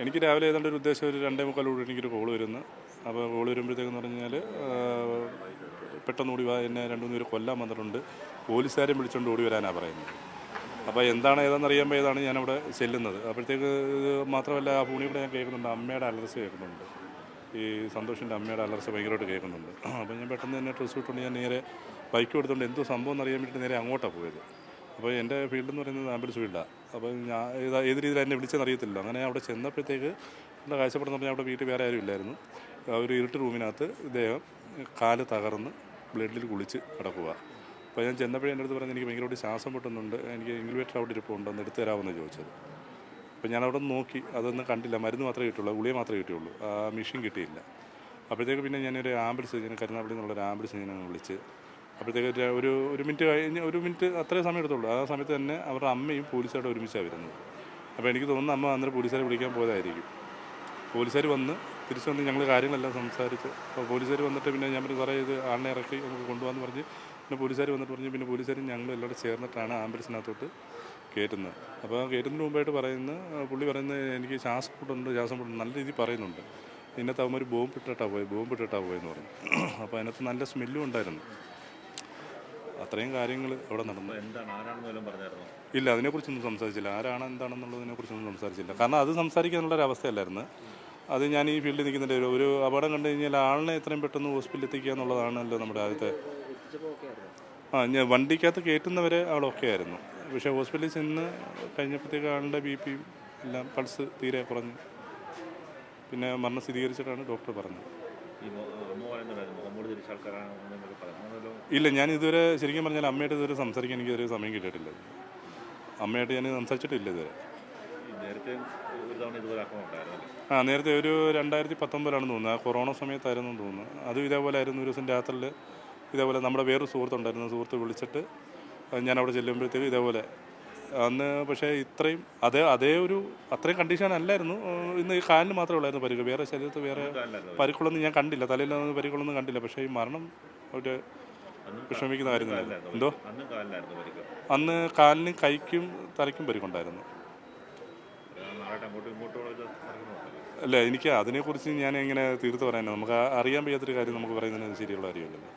എനിക്ക് രാവിലെ ഏതാണ്ട് ഒരു ഉദ്ദേശം ഒരു 2:45 എനിക്കൊരു കോൾ വരുന്നു. അപ്പോൾ കോൾ വരുമ്പോഴത്തേക്കെന്ന് പറഞ്ഞാൽ പെട്ടെന്ന് ഓടി വാ, എന്നെ 2-3 പേര് കൊല്ലാൻ വന്നിട്ടുണ്ട്, പോലീസുകാരെ വിളിച്ചുകൊണ്ട് ഓടി വരാനാണ് പറയുന്നത്. അപ്പോൾ എന്താണ് ഏതാണെന്ന് അറിയുമ്പോൾ ഏതാണ് ഞാനവിടെ ചെല്ലുന്നത്. അപ്പോഴത്തേക്ക് ഇത് മാത്രമല്ല, ആ ഫോണിൽ കൂടെ ഞാൻ കേൾക്കുന്നുണ്ട്, അമ്മയുടെ അലർച്ച കേൾക്കുന്നുണ്ട്. ഈ സന്തോഷിൻ്റെ അമ്മയുടെ അലർച്ച ഭയങ്കരമായിട്ട് കേൾക്കുന്നുണ്ട്. അപ്പോൾ ഞാൻ പെട്ടെന്ന് തന്നെ ഡ്രസ്സ് ഇട്ടുകൊണ്ട് ഞാൻ നേരെ ബൈക്ക് എടുത്തുകൊണ്ട് എന്തോ സംഭവം എന്നറിയാൻ വേണ്ടിയിട്ട് നേരെ അങ്ങോട്ടാണ് പോയത്. അപ്പോൾ എൻ്റെ ഫീൽഡ് എന്ന് പറയുന്നത് ആംബുലൻസ് ഫീൽഡാണ്. അപ്പോൾ ഞാൻ ഏത് രീതിയിൽ എന്നെ വിളിച്ചെന്ന് അറിയത്തില്ല. അങ്ങനെ അവിടെ ചെന്നപ്പോഴത്തേക്ക് എൻ്റെ കാഴ്ചപ്പെടുന്ന പറഞ്ഞാൽ അവിടെ വീട്ടിൽ വേറെ ആരും ഇല്ലായിരുന്നു. ഒരു ഇരുട്ട് റൂമിനകത്ത് ഇദ്ദേഹം കാല് തകർന്ന് ബ്ലഡിൽ കുളിച്ച് കിടക്കുക. അപ്പോൾ ഞാൻ ചെന്നപ്പോഴേ എൻ്റെ അടുത്ത് പറയുന്നത് എനിക്ക് ഭയങ്കരമായിട്ട് ശ്വാസം പൊട്ടുന്നുണ്ട്, എനിക്ക് ഇൻക്യുബേറ്റർ അവിടെ ഇരിപ്പുണ്ട്, ഒന്ന് എടുത്ത് തരാമെന്ന് ചോദിച്ചത്. അപ്പോൾ ഞാൻ അവിടെ നോക്കി, അതൊന്നും കണ്ടില്ല. മരുന്ന് മാത്രമേ കിട്ടുള്ളൂ, ഗുളിക മാത്രമേ കിട്ടിയുള്ളൂ, ആ മെഷീൻ കിട്ടിയില്ല. അപ്പോഴത്തേക്ക് പിന്നെ ഞാനൊരു ആംബുലൻസ്, ഞാൻ കരുനാഗപ്പള്ളിയിൽ നിന്നുള്ളൊരു ആംബുലൻസ് ഞാൻ വിളിച്ച്. അപ്പോഴത്തേക്ക് ഒരു മിനിറ്റ് കഴിഞ്ഞ്, ഒരു മിനിറ്റ് അത്രയും സമയം എടുത്തുള്ളൂ. ആ സമയത്ത് തന്നെ അവരുടെ അമ്മയും പോലീസുകാരുടെ ഒരുമിച്ചാണ് വരുന്നത്. അപ്പോൾ എനിക്ക് തോന്നുന്നു അമ്മ അന്നേരം പോലീസുകാരെ വിളിക്കാൻ പോയതായിരിക്കും. പോലീസുകാർ വന്ന് തിരിച്ചു വന്ന് ഞങ്ങൾ കാര്യങ്ങളെല്ലാം സംസാരിച്ച്. അപ്പോൾ പോലീസുകാർ വന്നിട്ട് പിന്നെ ഞാൻ പറഞ്ഞു, സാറേ ഇത് ആളിനെ ഇറക്കി നമുക്ക് കൊണ്ടുപോകാമെന്ന് പറഞ്ഞ്. പിന്നെ പോലീസുകാർ വന്നിട്ട് പറഞ്ഞു, പിന്നെ പോലീസുകാരും ഞങ്ങൾ എല്ലാവരും ചേർന്നിട്ടാണ് ആംബുലൻസിനകത്തോട്ട് കയറ്റുന്നത്. അപ്പോൾ കയറ്റുന്നതിന് മുമ്പായിട്ട് പുള്ളി പറയുന്നത് എനിക്ക് ശ്വാസം മുട്ടുണ്ട് നല്ല രീതിയിൽ പറയുന്നുണ്ട്. ഇതിനകത്ത് അവന്മാർ ബോംബ് ഇട്ടിട്ടാണ് പോയെന്ന് പറഞ്ഞു. അപ്പോൾ അതിനകത്ത് നല്ല സ്മെല്ലും ഉണ്ടായിരുന്നു. അത്രയും കാര്യങ്ങൾ അവിടെ നടന്നു. ഇല്ല, അതിനെക്കുറിച്ചൊന്നും സംസാരിച്ചില്ല. ആരാണ് എന്താണെന്നുള്ളതിനെക്കുറിച്ചൊന്നും സംസാരിച്ചില്ല. കാരണം അത് സംസാരിക്കാനുള്ളൊരവസ്ഥയല്ലായിരുന്നു. അത് ഞാൻ ഈ ഫീൽഡിൽ നിൽക്കുന്നതിൻ്റെ ഒരു അപകടം കണ്ടു കഴിഞ്ഞാൽ ആളിനെ എത്രയും പെട്ടെന്ന് ഹോസ്പിറ്റലിൽ എത്തിക്കുക എന്നുള്ളതാണല്ലോ നമ്മുടെ ആദ്യത്തെ. ഞാൻ വണ്ടിക്കകത്ത് കയറ്റുന്നവരെ അവിടെ ആയിരുന്നു. പക്ഷേ ഹോസ്പിറ്റലിൽ ചെന്ന് കഴിഞ്ഞപ്പോഴത്തേക്ക് ആളുടെ BP എല്ലാം പൾസ് തീരെ കുറഞ്ഞു. പിന്നെ മരണം സ്ഥിരീകരിച്ചിട്ടാണ് ഡോക്ടർ പറഞ്ഞത്. ഇല്ല, ഞാൻ ഇതുവരെ ശരിക്കും പറഞ്ഞാൽ അമ്മയായിട്ട് ഇതുവരെ സംസാരിക്കാൻ എനിക്ക് ഇതുവരെ സമയം കിട്ടിയിട്ടില്ല. അമ്മയായിട്ട് ഞാൻ സംസാരിച്ചിട്ടില്ല ഇതുവരെ. നേരത്തെ ഒരു 2019 തോന്നുന്നു, ആ കൊറോണ സമയത്തായിരുന്നു തോന്നുന്നു. അതും ഇതേപോലെ ആയിരുന്നു. ഒരു ദിവസം രാത്രിയിൽ ഇതേപോലെ നമ്മുടെ വേറൊരു സുഹൃത്തുണ്ടായിരുന്നു. സുഹൃത്ത് വിളിച്ചിട്ട് ഞാൻ അവിടെ ചെല്ലുമ്പോഴത്തേക്ക് ഇതേപോലെ അന്ന്. പക്ഷേ ഇത്രയും അത്രയും കണ്ടീഷൻ അല്ലായിരുന്നു. ഇന്ന് ഈ കാലിന് മാത്രമേ ഉള്ളായിരുന്നു പരിക്ക്, വേറെ ശരീരത്ത് വേറെ പരിക്കുകളൊന്നും ഞാൻ കണ്ടില്ല, തലയിലൊന്നും പരിക്കുകളൊന്നും കണ്ടില്ല. പക്ഷേ ഈ മരണം ഒരു വിഷമിക്കുന്ന കാര്യമില്ല. എന്തോ അന്ന് കാലിനും കൈക്കും തലയ്ക്കും പരിക്കുണ്ടായിരുന്നു. അല്ല, എനിക്ക് അതിനെക്കുറിച്ച് ഞാൻ എങ്ങനെ തീർത്ത് പറയാനോ, നമുക്ക് അറിയാൻ വയ്യാത്തൊരു കാര്യം നമുക്ക് പറയുന്നതിന് ശരിയുള്ള കാര്യമല്ലല്ലോ.